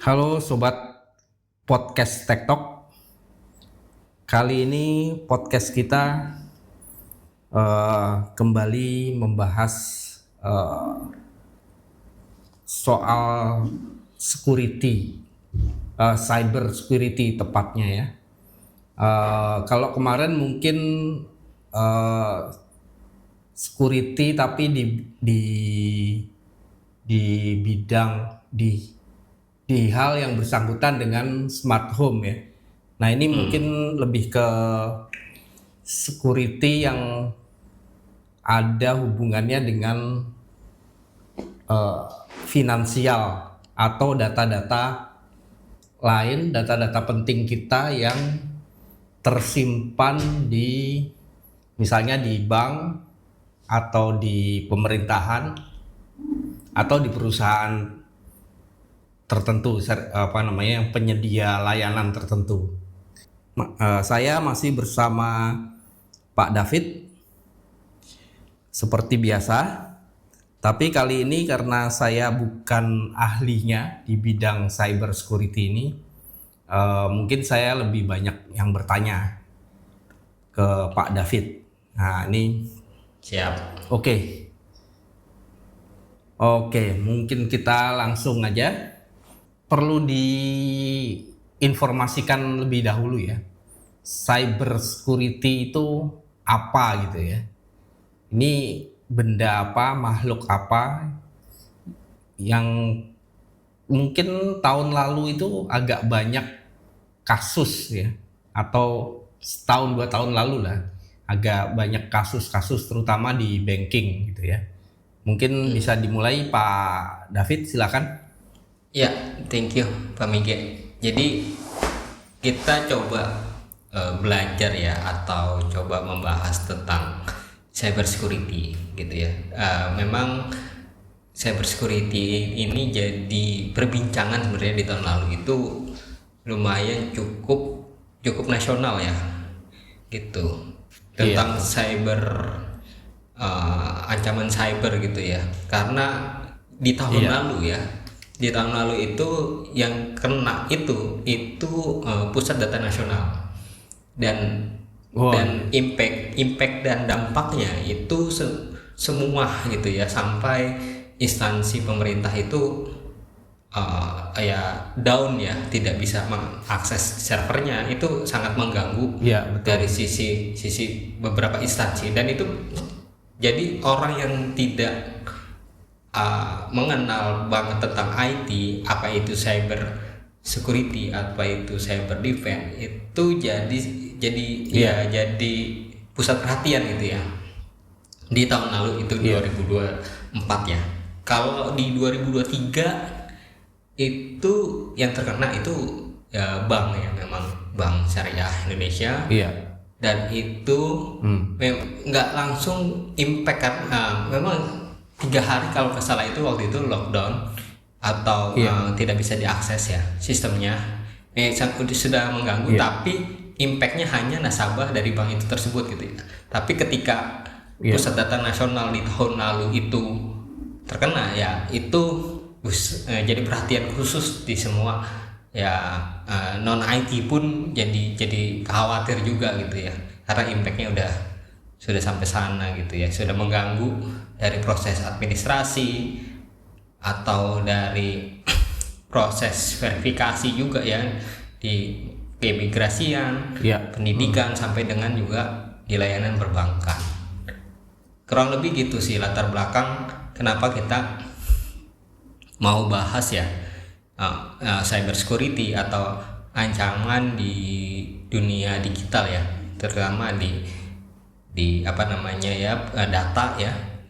Halo sobat podcast TikTok. Kali ini podcast kita kembali membahas eh, soal security, cyber security tepatnya ya. Kalau kemarin mungkin eh, security tapi di bidang di hal yang bersangkutan dengan smart home ya. Nah ini mungkin lebih ke security yang ada hubungannya dengan finansial atau data-data lain, data-data penting kita yang tersimpan di misalnya di bank atau di pemerintahan atau di perusahaan tertentu, yang penyedia layanan tertentu. Saya masih bersama Pak David seperti biasa, tapi kali ini karena saya bukan ahlinya di bidang cyber security ini, mungkin saya lebih banyak yang bertanya ke Pak David. Nah ini Siap. Oke, mungkin kita langsung aja. Perlu diinformasikan lebih dahulu ya, cyber security itu apa gitu ya. Ini benda apa, makhluk apa yang mungkin tahun lalu itu agak banyak kasus ya, atau setahun 2 tahun lalu lah agak banyak kasus-kasus terutama di banking gitu ya. Mungkin bisa dimulai Pak David, silakan. Ya, thank you Pak Mige. Jadi kita coba belajar ya atau coba membahas tentang cyber security gitu ya. Memang cyber security ini jadi perbincangan sebenarnya di tahun lalu itu lumayan cukup nasional ya gitu tentang cyber ancaman cyber gitu ya, karena di tahun lalu itu yang kena itu pusat data nasional dan impact dan dampaknya itu semua gitu ya, sampai instansi pemerintah itu down ya, tidak bisa mengakses servernya, itu sangat mengganggu dari sisi beberapa instansi. Dan itu jadi orang yang tidak mengenal banget tentang IT, apa itu cyber security, apa itu cyber defense, itu jadi pusat perhatian gitu ya di tahun lalu itu 2024 ya. Kalau di 2023 itu yang terkena itu ya bank ya, memang Bank Syariah Indonesia. Dan itu nggak langsung impact kan, memang 3 hari kalau nggak salah itu waktu itu lockdown atau tidak bisa diakses ya sistemnya, sudah mengganggu. Tapi impactnya hanya nasabah dari bank itu tersebut gitu ya. Tapi ketika pusat data nasional di tahun lalu itu terkena ya, itu jadi perhatian khusus di semua ya, non IT pun jadi khawatir juga gitu ya, karena impactnya sudah sampai sana gitu ya, sudah mengganggu dari proses administrasi atau dari proses verifikasi juga ya, di keimigrasian, pendidikan, sampai dengan juga di layanan perbankan. Kurang lebih gitu sih latar belakang kenapa kita mau bahas ya cyber security atau ancaman di dunia digital ya, terutama di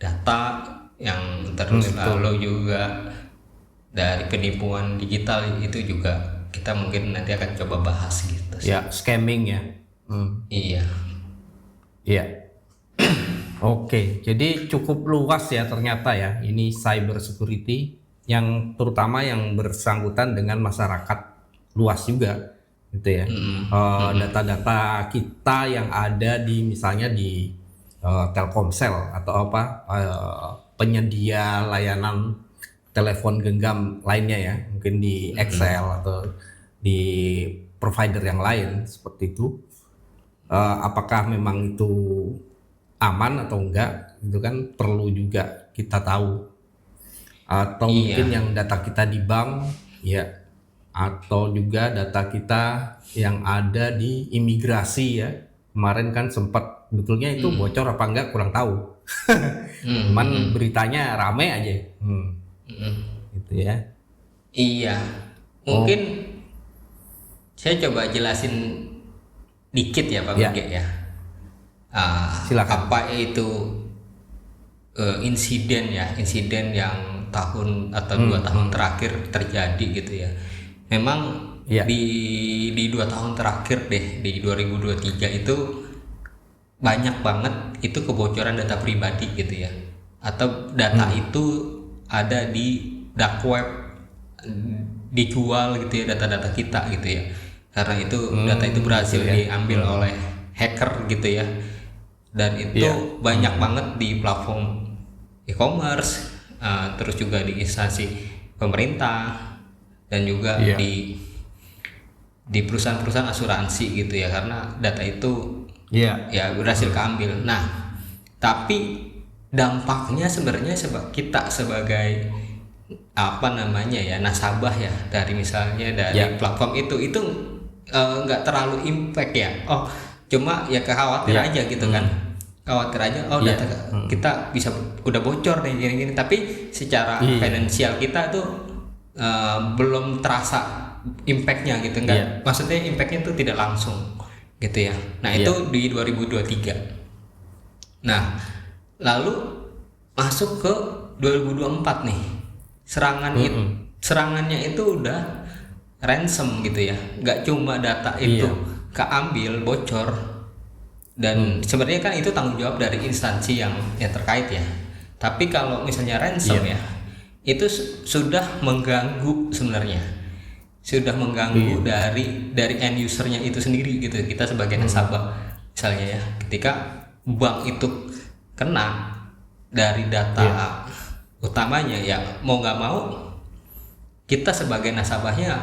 data yang terus lalu juga dari penipuan digital, itu juga kita mungkin nanti akan coba bahas gitu sih. Ya, scamming ya. Iya. Oke, jadi cukup luas ya ternyata ya ini cyber security, yang terutama yang bersangkutan dengan masyarakat luas juga gitu ya. Data-data kita yang ada di misalnya di Telkomsel atau penyedia layanan telepon genggam lainnya ya, mungkin di Excel atau di provider yang lain seperti itu. Apakah memang itu aman atau enggak, itu kan perlu juga kita tahu. Atau mungkin Iya. yang data kita di bank ya, atau juga data kita yang ada di imigrasi ya. Kemarin kan sempat, betulnya itu bocor apa enggak kurang tahu. Cuman beritanya rame aja. Gitu ya. Iya. Oh, Mungkin saya coba jelasin dikit ya Pak ya, Bege ya. silakan. Apa itu insiden yang tahun atau 2 tahun terakhir terjadi gitu ya. Memang Ya. di 2 tahun terakhir deh, di 2023 itu banyak banget itu kebocoran data pribadi gitu ya, atau data itu ada di dark web, dijual gitu ya, data-data kita gitu ya, karena itu data itu berhasil diambil oleh hacker gitu ya, dan itu Iya. banyak banget di platform e-commerce, terus juga di instansi pemerintah, dan juga Iya. di perusahaan-perusahaan asuransi gitu ya, karena data itu Iya. ya berhasil keambil. Nah, tapi dampaknya sebenarnya kita sebagai apa namanya ya, nasabah ya, dari misalnya dari Ya. platform itu nggak terlalu impact ya. Oh, cuma ya khawatir Ya. aja gitu kan. Khawatir aja, oh Iya. data kita bisa udah bocor nih gini-gini, tapi secara Iya. finansial kita tuh belum terasa impactnya gitu, enggak. Iya. Maksudnya impactnya itu tidak langsung gitu ya. Nah, Iya. itu di 2023. Nah, lalu masuk ke 2024 nih. Serangannya itu udah ransom gitu ya. Nggak cuma data itu keambil, bocor, dan sebenarnya kan itu tanggung jawab dari instansi yang terkait ya. Tapi kalau misalnya ransom ya, itu sudah mengganggu sebenarnya. Sudah mengganggu dari end usernya itu sendiri gitu, kita sebagai nasabah misalnya ya, ketika bank itu kena dari data utamanya ya, mau nggak mau kita sebagai nasabahnya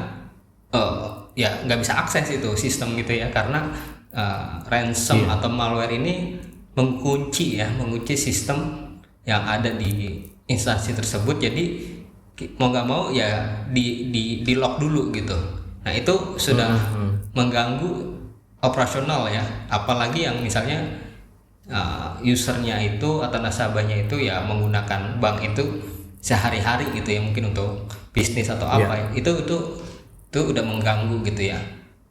ya nggak bisa akses itu sistem gitu ya, karena ransom atau malware ini mengunci sistem yang ada di instansi tersebut. Jadi mau nggak mau ya di lock dulu gitu. Nah, itu sudah mengganggu operasional ya, apalagi yang misalnya usernya itu atau nasabahnya itu ya menggunakan bank itu sehari-hari gitu ya, mungkin untuk bisnis atau apa itu udah mengganggu gitu ya.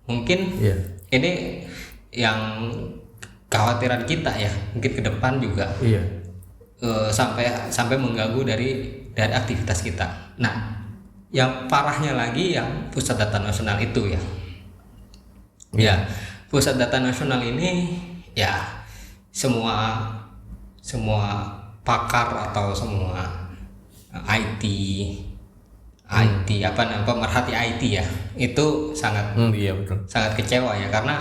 Mungkin ini yang kekhawatiran kita ya, mungkin ke depan juga sampai mengganggu dari aktivitas kita. Nah, yang parahnya lagi yang pusat data nasional itu ya. Ya, pusat data nasional ini ya semua pakar atau semua IT pemerhati IT ya, itu sangat Iya betul. sangat kecewa ya, karena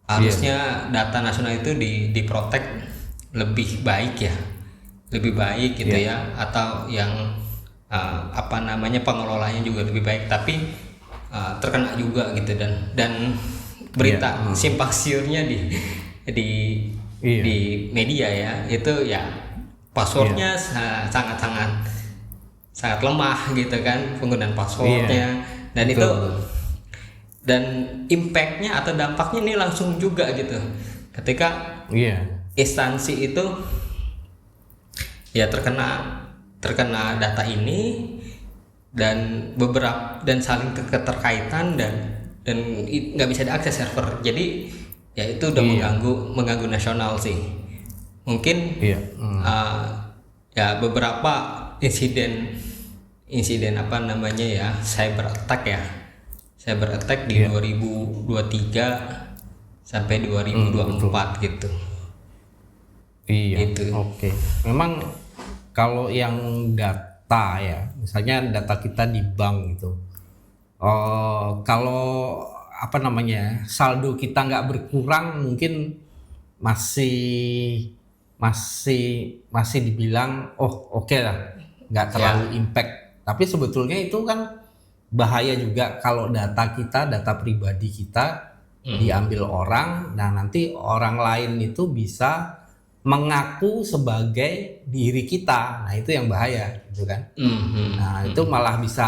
harusnya data nasional itu diprotek lebih baik ya, lebih baik gitu ya, atau yang pengelolanya juga lebih baik, tapi terkena juga gitu, dan berita simpang siurnya di media ya, itu ya passwordnya sangat lemah gitu kan, penggunaan passwordnya, dan betul. Itu dan impactnya atau dampaknya ini langsung juga gitu, ketika instansi itu ya terkena data ini, dan saling keterkaitan, dan nggak bisa diakses server. Jadi ya itu udah mengganggu nasional sih. Mungkin ya beberapa insiden cyber attack di 2023 sampai 2024 gitu. Iya. Itu. Oke. Memang kalau yang data ya, misalnya data kita di bank itu, kalau saldo kita nggak berkurang, mungkin masih dibilang oke lah, nggak terlalu impact. Tapi sebetulnya itu kan bahaya juga kalau data pribadi kita diambil orang, nah nanti orang lain itu bisa mengaku sebagai diri kita. Nah itu yang bahaya gitu kan. Nah itu malah bisa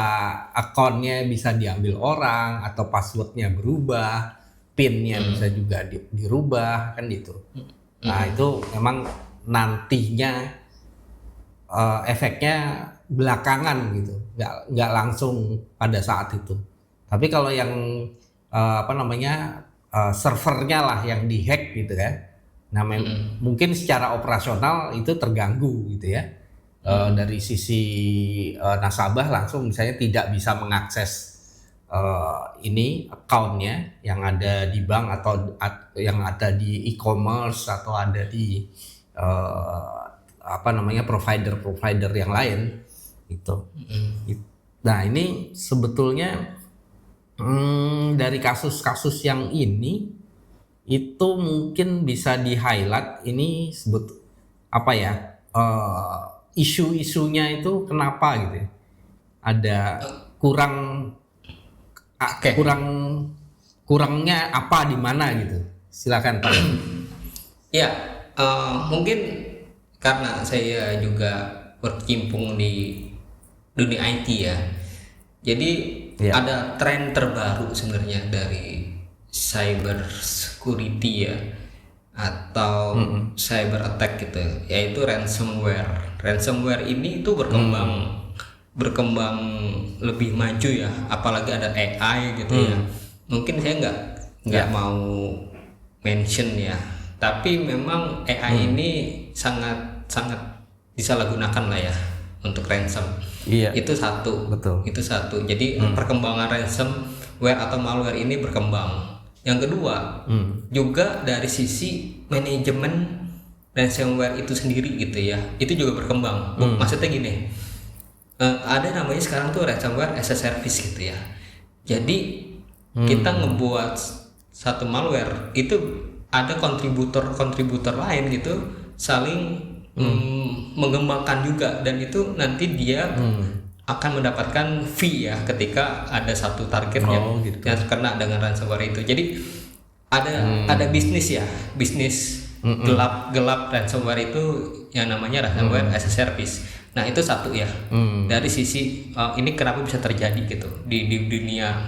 akunnya bisa diambil orang, atau passwordnya berubah, pinnya bisa juga dirubah kan gitu. Nah itu memang nantinya efeknya belakangan gitu, nggak langsung pada saat itu. Tapi kalau yang servernya lah yang dihack gitu kan, nah mungkin secara operasional itu terganggu gitu ya. Dari sisi nasabah langsung misalnya tidak bisa mengakses ini accountnya yang ada di bank atau yang ada di e-commerce atau ada di provider yang lain itu. Nah ini sebetulnya dari kasus-kasus yang ini itu mungkin bisa di highlight ini isu-isunya itu kenapa gitu ya, ada kurangnya apa di mana gitu. Silakan Pak. Ya, mungkin karena saya juga berkecimpung di dunia IT ya. Jadi ada tren terbaru sebenarnya dari cyber security ya, atau cyber attack gitu, yaitu ransomware. Ransomware ini itu berkembang lebih maju ya, apalagi ada AI gitu ya. Mungkin saya nggak mau mention ya, tapi memang AI ini sangat disalahgunakan lah ya untuk ransom. Itu satu. Betul. Itu satu. Jadi perkembangan ransomware atau malware ini berkembang. Yang kedua, juga dari sisi manajemen ransomware itu sendiri gitu ya, itu juga berkembang. Maksudnya gini, ada namanya sekarang tuh ransomware as a service gitu ya. Jadi kita ngebuat satu malware itu ada kontributor lain gitu saling mengembangkan juga, dan itu nanti dia akan mendapatkan fee ya ketika ada satu target yang terkena dengan ransomware itu. Jadi ada bisnis gelap ransomware itu yang namanya ransomware as a service. Nah itu satu ya, dari sisi ini kenapa bisa terjadi gitu di dunia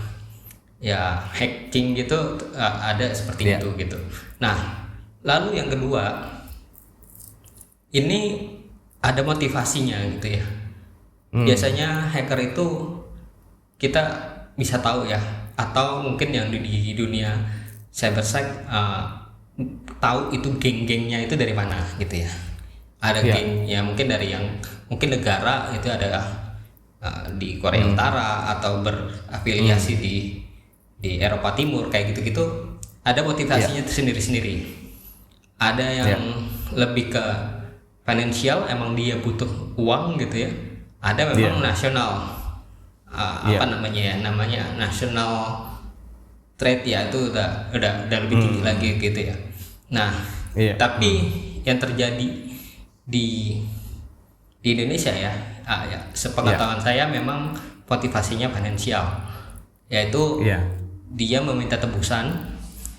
ya hacking gitu, ada seperti itu gitu. Nah lalu yang kedua, ini ada motivasinya gitu ya. Biasanya hacker itu kita bisa tahu ya, atau mungkin yang di dunia cybersec tahu itu geng-gengnya itu dari mana gitu ya. Ada geng ya, mungkin dari yang mungkin negara itu ada di Korea Utara atau berafiliasi di Eropa Timur kayak gitu-gitu. Ada motivasinya sendiri-sendiri. Ada yang lebih ke finansial, emang dia butuh uang gitu ya. Ada memang nasional, namanya national trade ya, itu udah lebih tinggi lagi gitu ya. Nah, tapi yang terjadi di Indonesia ya, sepengetahuan saya memang motivasinya finansial, yaitu dia meminta tebusan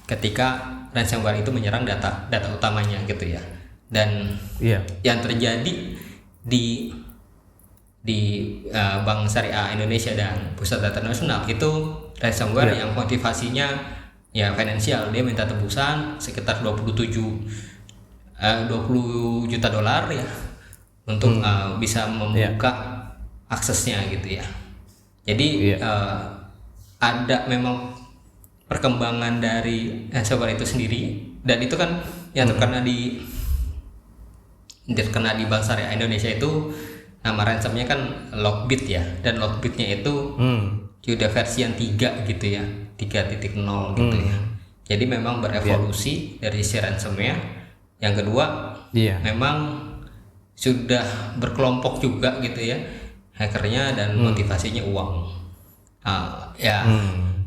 ketika ransomware itu menyerang data utamanya gitu ya. Dan yang terjadi di Bank Syariah Indonesia dan Pusat Data Nasional itu ransomware yang motivasinya ya finansial. Dia minta tebusan sekitar 20 juta dolar ya untuk bisa membuka aksesnya gitu ya. Jadi ada memang perkembangan dari ransomware itu sendiri, dan itu kan yang terkena di Bank Syariah Indonesia itu nama ransomnya kan Lockbit ya, dan Lockbitnya itu sudah versi yang 3 gitu ya, 3.0 gitu ya. Jadi memang berevolusi dari si ransomware. Yang kedua memang sudah berkelompok juga gitu ya hackernya, dan motivasinya uang.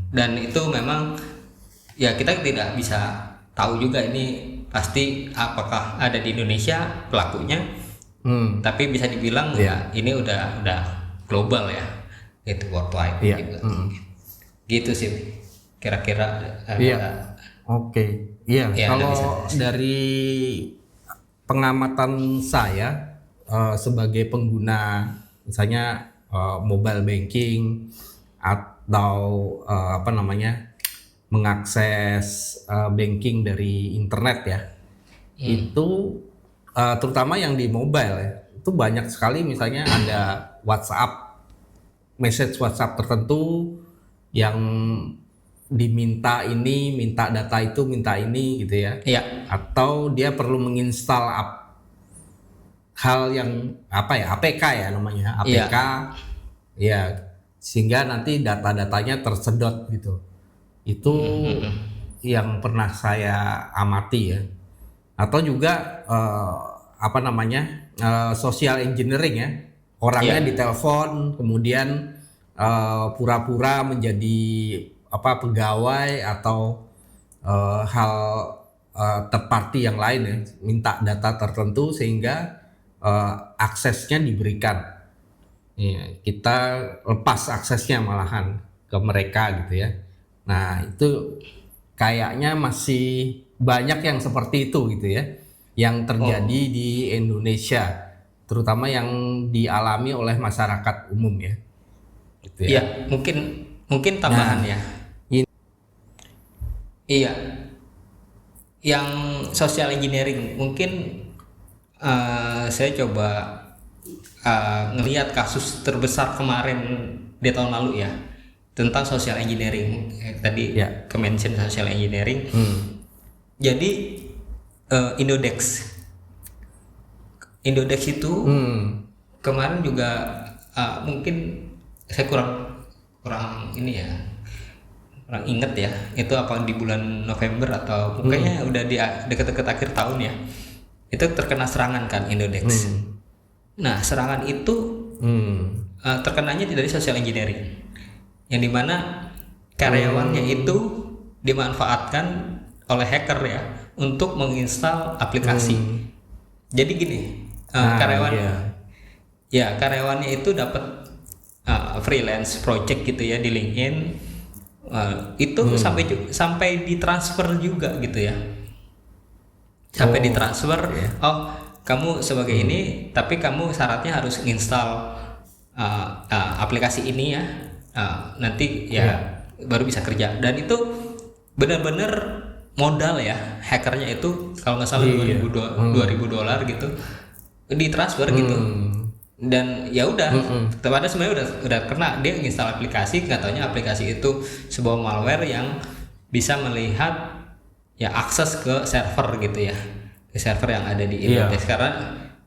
Dan itu memang ya kita tidak bisa tahu juga ini pasti apakah ada di Indonesia pelakunya Tapi bisa dibilang ya ini udah global ya, itu worldwide Iya. juga. Gitu sih kira-kira. Iya. Oke. Iya. Ya, Kalau dari pengamatan saya sebagai pengguna, misalnya mobile banking atau apa namanya, mengakses banking dari internet ya, itu terutama yang di mobile ya, itu banyak sekali misalnya ada WhatsApp, message WhatsApp tertentu yang diminta ini, minta data itu, minta ini gitu ya. Iya. Atau dia perlu menginstal hal yang apa ya, APK ya namanya, APK ya, sehingga nanti data-datanya tersedot gitu. Itu yang pernah saya amati ya. Atau juga apa namanya, social engineering ya, orangnya ditelepon kemudian pura-pura menjadi apa, pegawai atau hal third party yang lain ya, minta data tertentu sehingga aksesnya diberikan. Ya, kita lepas aksesnya malahan ke mereka gitu ya. Nah itu kayaknya masih banyak yang seperti itu gitu ya, yang terjadi di Indonesia, terutama yang dialami oleh masyarakat umum ya. Gitu ya. Iya, mungkin tambahan ya. Iya. Yang social engineering mungkin saya coba ngelihat kasus terbesar kemarin di tahun lalu ya, tentang social engineering. Tadi ke-mention social engineering. Jadi Indodex itu kemarin juga mungkin saya kurang ini ya, kurang inget ya, itu apa di bulan November atau kayaknya udah di dekat-dekat akhir tahun ya, itu terkena serangan kan Indodex. Nah serangan itu terkenanya dari social engineering, yang dimana karyawannya itu dimanfaatkan oleh hacker ya untuk menginstal aplikasi. Jadi gini, karyawannya itu dapat freelance project gitu ya di LinkedIn, itu sampai ditransfer juga gitu ya, sampai ditransfer. Oh kamu sebagai ini, tapi kamu syaratnya harus install aplikasi ini ya, nanti ya baru bisa kerja. Dan itu benar-benar modal ya, hackernya itu kalau nggak salah $2.000 gitu ditransfer gitu. Dan ya udah, pada sebenarnya udah kena, dia install aplikasi, nggak taunya aplikasi itu sebuah malware yang bisa melihat ya akses ke server gitu ya, ke server yang ada di Indonesia,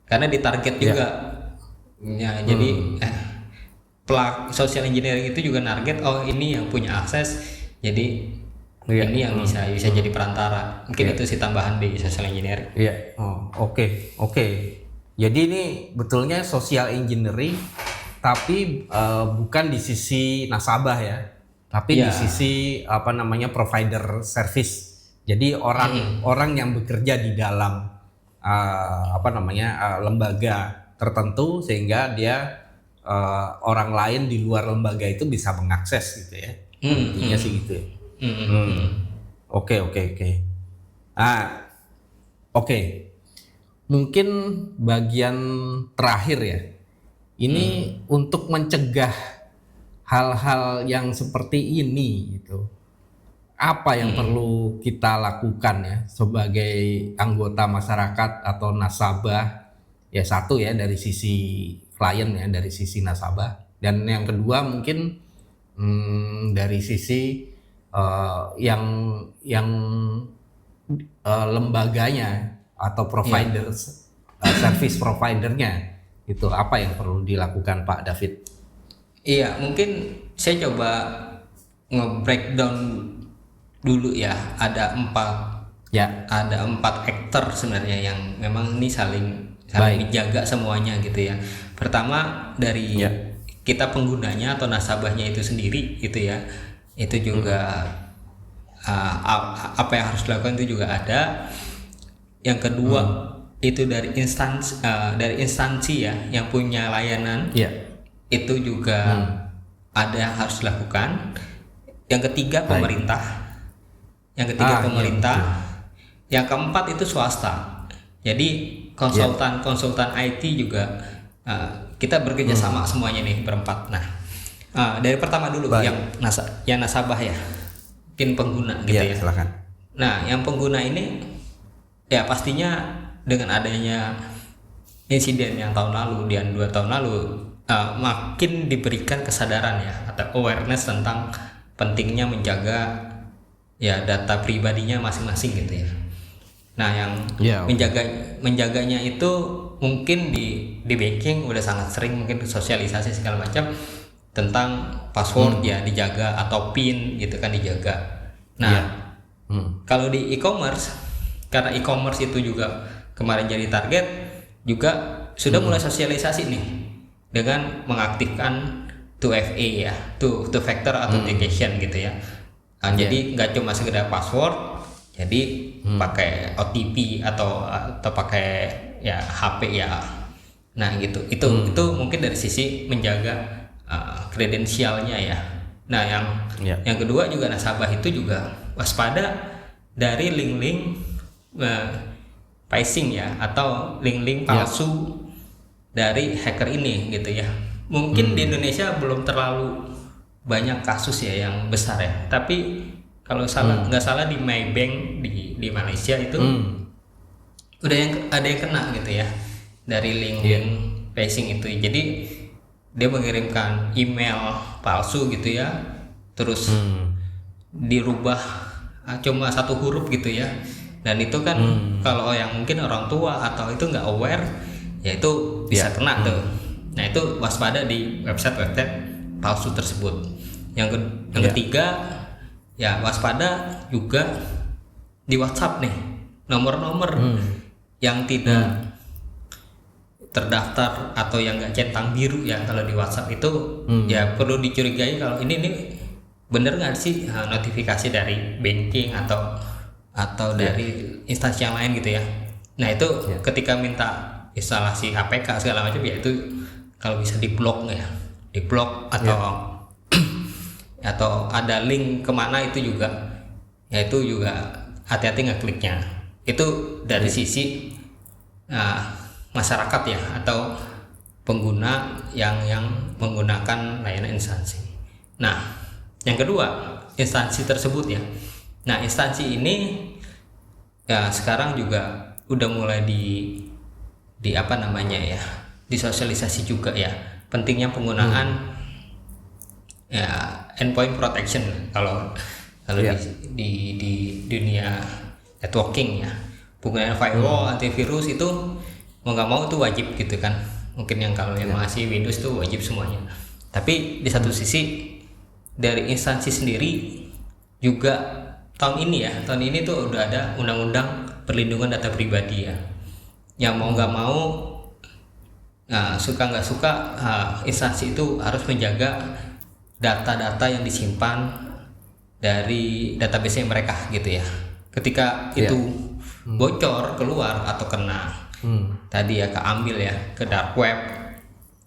karena ditarget juga. Ya jadi pelaku social engineering itu juga target, oh ini yang punya akses, jadi ini yang bisa jadi perantara. Mungkin itu sih tambahan di social engineering. Iya. Oke. Jadi ini betulnya social engineering, tapi bukan di sisi nasabah ya, tapi di sisi apa namanya, provider service. Jadi orang yang bekerja di dalam apa namanya, lembaga tertentu, sehingga dia orang lain di luar lembaga itu bisa mengakses gitu ya. Intinya sih gitu ya. Oke. Oke. Mungkin bagian terakhir ya. Ini untuk mencegah hal-hal yang seperti ini gitu. Apa yang perlu kita lakukan ya sebagai anggota masyarakat atau nasabah? Ya satu ya dari sisi klien ya, dari sisi nasabah. Dan yang kedua mungkin dari sisi yang lembaganya atau provider service providernya, itu apa yang perlu dilakukan Pak David? Iya, mungkin saya coba nge-breakdown dulu ya. Ada empat aktor sebenarnya yang memang ini saling dijaga semuanya gitu ya. Pertama dari kita penggunanya atau nasabahnya itu sendiri gitu ya. Itu juga apa yang harus dilakukan itu juga ada. Yang kedua itu dari instansi ya yang punya layanan, Iya. itu juga ada yang harus dilakukan. Yang ketiga Baik. pemerintah. Yang ketiga Iya, pemerintah. betul. Yang keempat itu swasta. Jadi konsultan IT juga kita bekerja sama semuanya nih berempat. Nah, dari pertama dulu Baik. yang nasabah ya, mungkin pengguna gitu Iya, ya. silakan. Nah, yang pengguna ini ya pastinya dengan adanya insiden yang tahun lalu dan 2 tahun lalu, makin diberikan kesadaran ya atau awareness tentang pentingnya menjaga ya data pribadinya masing-masing gitu ya. Nah, yang Ya, oke. menjaganya itu mungkin di banking udah sangat sering, mungkin sosialisasi segala macam tentang password ya dijaga atau PIN gitu kan dijaga. Nah, Iya. kalau di e-commerce, karena e-commerce itu juga kemarin jadi target, juga sudah mulai sosialisasi nih dengan mengaktifkan 2FA ya, two factor authentication gitu ya. Jadi nggak cuma sekedar password, jadi pakai OTP atau pakai ya HP ya. Nah gitu, itu mungkin dari sisi menjaga kredensialnya ya. Nah yang kedua juga nasabah itu juga waspada dari link-link phishing ya atau link-link palsu dari hacker ini gitu ya. Mungkin di Indonesia belum terlalu banyak kasus ya yang besar ya. Tapi kalau nggak salah di Maybank di Malaysia itu ada yang kena gitu ya dari link-link phishing itu. Jadi dia mengirimkan email palsu gitu ya, terus dirubah cuma 1 huruf gitu ya. Dan itu kan kalau yang mungkin orang tua atau itu nggak aware, ya itu bisa kena tuh. Nah itu waspada di website palsu tersebut. Yang ketiga ya waspada juga di WhatsApp nih, nomor-nomor yang tidak terdaftar atau yang nggak centang biru ya kalau di WhatsApp itu ya perlu dicurigai kalau ini bener nggak sih notifikasi dari banking atau dari instansi yang lain gitu ya. Nah itu ketika minta instalasi APK segala macam ya itu kalau bisa diblok atau ada link kemana itu juga ya itu juga hati-hati ngekliknya. Itu dari sisi masyarakat ya atau pengguna yang menggunakan layanan instansi. Nah, yang kedua instansi tersebut ya. Nah, instansi ini ya sekarang juga udah mulai di apa namanya ya, disosialisasi juga ya pentingnya penggunaan ya endpoint protection kalau di dunia networking ya, penggunaan firewall, antivirus itu mau nggak mau itu wajib gitu kan. Mungkin yang kalau yang masih Windows itu wajib semuanya. Tapi di satu sisi dari instansi sendiri juga tahun ini tuh udah ada undang-undang perlindungan data pribadi ya. Yang mau nggak mau suka nggak suka instansi itu harus menjaga data-data yang disimpan dari database mereka gitu ya. Ketika itu bocor keluar atau kena tadi ya keambil ya ke dark web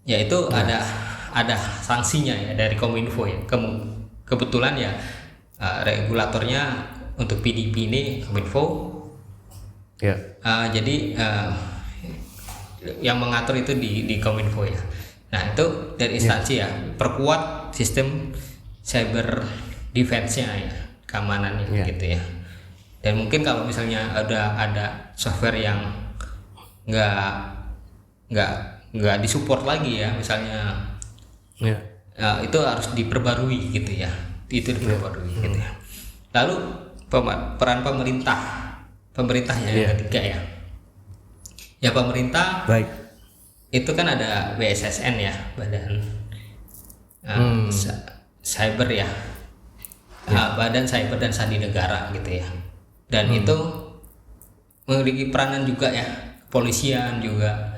ya itu ada sanksinya ya dari Kominfo ya. Kebetulan ya regulatornya untuk PDP ini Kominfo jadi yang mengatur itu di Kominfo ya. Nah itu dari instansi ya perkuat sistem cyber defense-nya ya, keamanannya gitu ya. Dan mungkin kalau misalnya ada software yang nggak disupport lagi ya misalnya itu harus diperbarui gitu ya, itu diperbarui gitu ya. Lalu peran pemerintahnya yang ketiga ya pemerintah Baik. itu kan ada BSSN ya, badan cyber ya, badan cyber dan sandi negara gitu ya. Dan itu memiliki peranan juga ya, kepolisian juga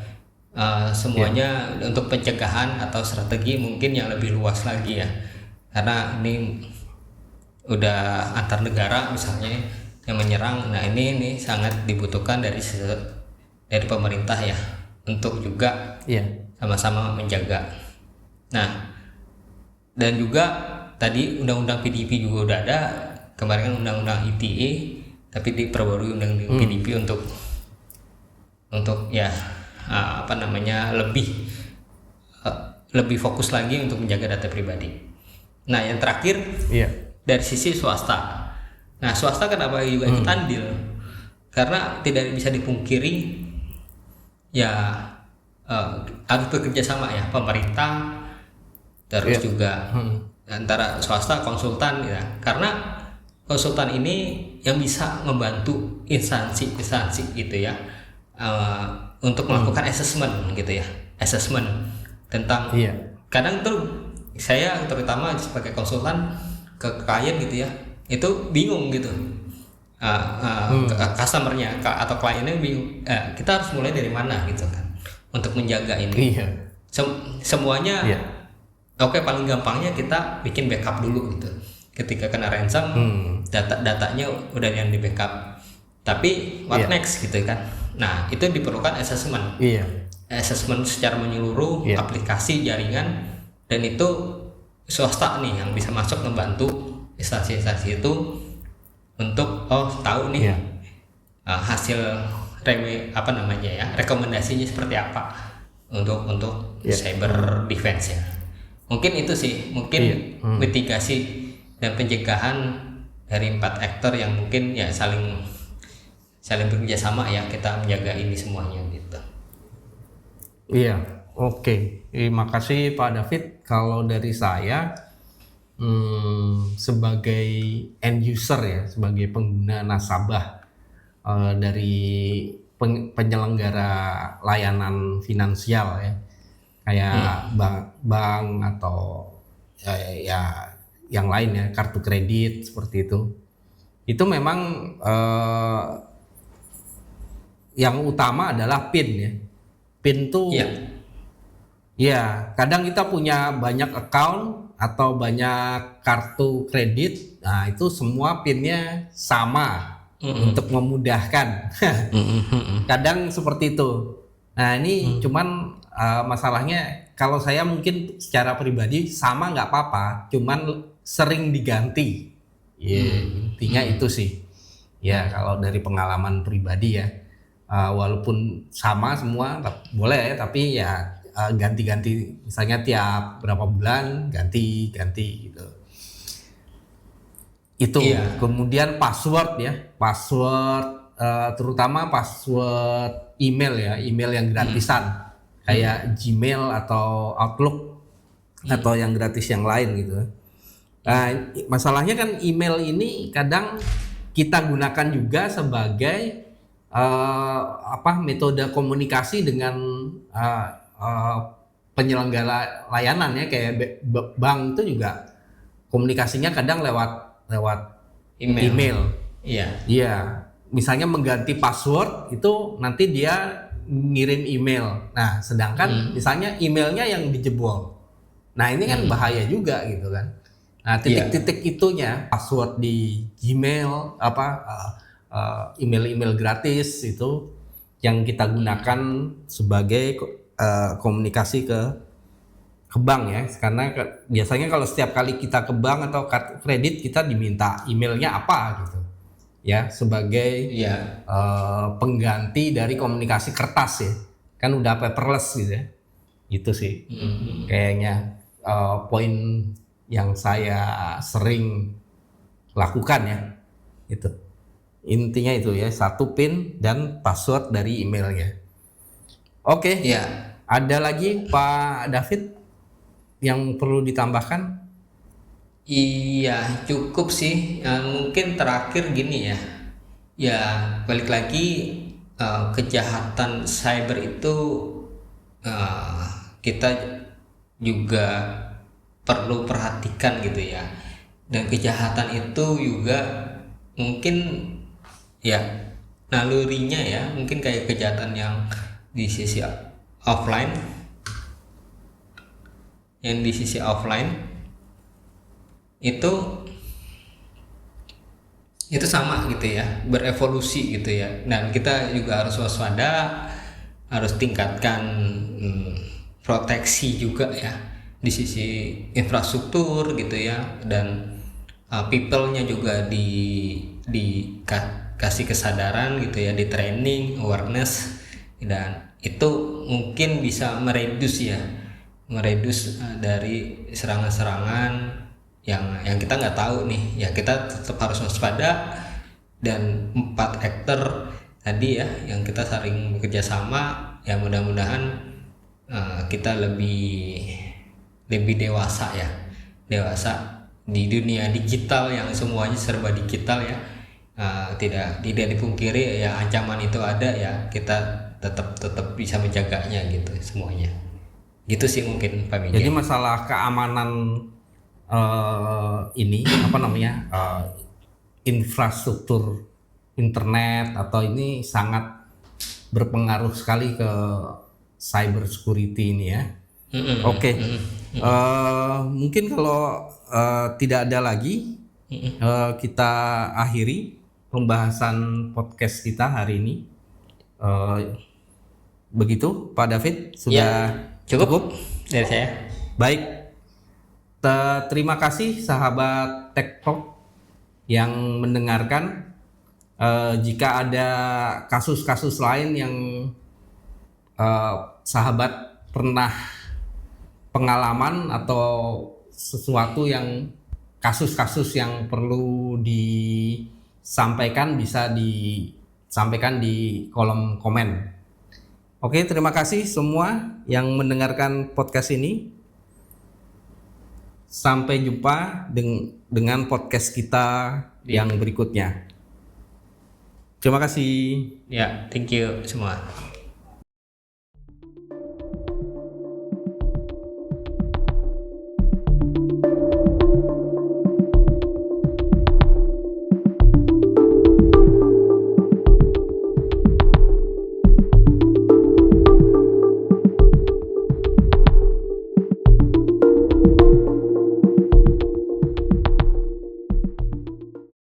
semuanya untuk pencegahan atau strategi mungkin yang lebih luas lagi ya, karena ini udah antar negara misalnya yang menyerang. Nah ini sangat dibutuhkan dari dari pemerintah ya untuk juga Iya. sama-sama menjaga. Nah, dan juga tadi undang-undang PDP juga udah ada, kemarin kan undang-undang ITE, tapi diperbarui undang-undang PDP untuk ya apa namanya lebih fokus lagi untuk menjaga data pribadi. Nah, yang terakhir Iya. dari sisi swasta. Nah, swasta kenapa juga ikut andil? Karena tidak bisa dipungkiri ya harus bekerja sama ya pemerintah terus juga antara swasta konsultan ya. Karena konsultan ini yang bisa membantu instansi-instansi gitu ya untuk melakukan assessment gitu ya, assessment tentang kadang tuh saya terutama sebagai konsultan ke klien gitu ya, itu bingung gitu customernya atau kliennya bingung kita harus mulai dari mana gitu kan untuk menjaga ini. Semuanya oke, paling gampangnya kita bikin backup dulu gitu. Ketika kena ransom, datanya udah yang di backup. Tapi what next gitu kan? Nah, itu diperlukan assessment. Assessment secara menyeluruh aplikasi jaringan, dan itu swasta nih yang bisa masuk membantu instansi-instansi itu untuk tahu nih hasil rekomendasinya seperti apa untuk cyber defense ya. Mungkin itu sih, mitigasi dan pencegahan dari 4 aktor yang mungkin ya saling bekerja sama ya, kita menjaga ini semuanya gitu. Iya, oke. Terima kasih Pak David. Kalau dari saya sebagai end user ya, sebagai pengguna nasabah dari penyelenggara layanan finansial ya, kayak bank atau ya yang lain ya, kartu kredit seperti itu memang yang utama adalah PIN ya. PIN tuh ya kadang kita punya banyak account atau banyak kartu kredit, nah itu semua PIN-nya sama untuk memudahkan. Kadang seperti itu. Nah ini cuman masalahnya kalau saya mungkin secara pribadi sama nggak apa-apa, cuman sering diganti. Intinya itu sih. Ya kalau dari pengalaman pribadi ya, walaupun sama semua boleh, tapi ya ganti-ganti, misalnya tiap berapa bulan ganti gitu. Itu kemudian password ya, terutama password email ya, email yang gratisan kayak Gmail atau Outlook atau yang gratis yang lain gitu. Nah, masalahnya kan email ini kadang kita gunakan juga sebagai metode komunikasi dengan penyelenggara layanan ya, kayak bank itu juga komunikasinya kadang lewat email. Iya. Misalnya mengganti password itu nanti dia ngirim email. Nah, sedangkan misalnya emailnya yang dijebol. Nah, ini kan bahaya juga gitu kan. Nah, titik-titik itunya password di Gmail email gratis itu yang kita gunakan sebagai komunikasi ke bank ya, karena biasanya kalau setiap kali kita ke bank atau kartu kredit kita diminta emailnya apa gitu ya, sebagai pengganti dari komunikasi kertas ya, kan udah paperless gitu ya. Itu sih kayaknya poin yang saya sering lakukan ya. Itu intinya itu ya, 1 PIN dan password dari emailnya. Oke. Ada lagi Pak David yang perlu ditambahkan? Iya, cukup sih. Mungkin terakhir gini ya. Ya, balik lagi kejahatan cyber itu kita juga perlu perhatikan gitu ya. Dan kejahatan itu juga mungkin ya nalurinya ya, mungkin kayak kejahatan yang di sisi offline, itu sama gitu ya, berevolusi gitu ya. Dan kita juga harus waspada harus tingkatkan proteksi juga ya di sisi infrastruktur gitu ya, dan people-nya juga kasih kesadaran gitu ya, di training awareness, dan itu mungkin bisa meredus dari serangan-serangan yang kita nggak tahu nih ya. Kita tetap harus waspada, dan 4 aktor tadi ya yang kita saling bekerja sama ya, mudah-mudahan kita lebih dewasa di dunia digital yang semuanya serba digital ya. Tidak dipungkiri ya, ancaman itu ada ya, kita tetap bisa menjaganya gitu semuanya. Gitu sih mungkin Pak Mijay. Jadi masalah keamanan ini apa namanya infrastruktur internet atau ini sangat berpengaruh sekali ke cyber security ini ya. Oke. Mungkin kalau tidak ada lagi, kita akhiri pembahasan podcast kita hari ini. Begitu Pak David, sudah cukup dari saya. Baik. Terima kasih sahabat Tech Talk yang mendengarkan. Jika ada kasus-kasus lain yang sahabat pernah pengalaman atau sesuatu yang kasus-kasus yang perlu disampaikan, bisa disampaikan di kolom komen. Oke, terima kasih semua yang mendengarkan podcast ini. Sampai jumpa dengan podcast kita yang berikutnya. Terima kasih. Ya, thank you semua.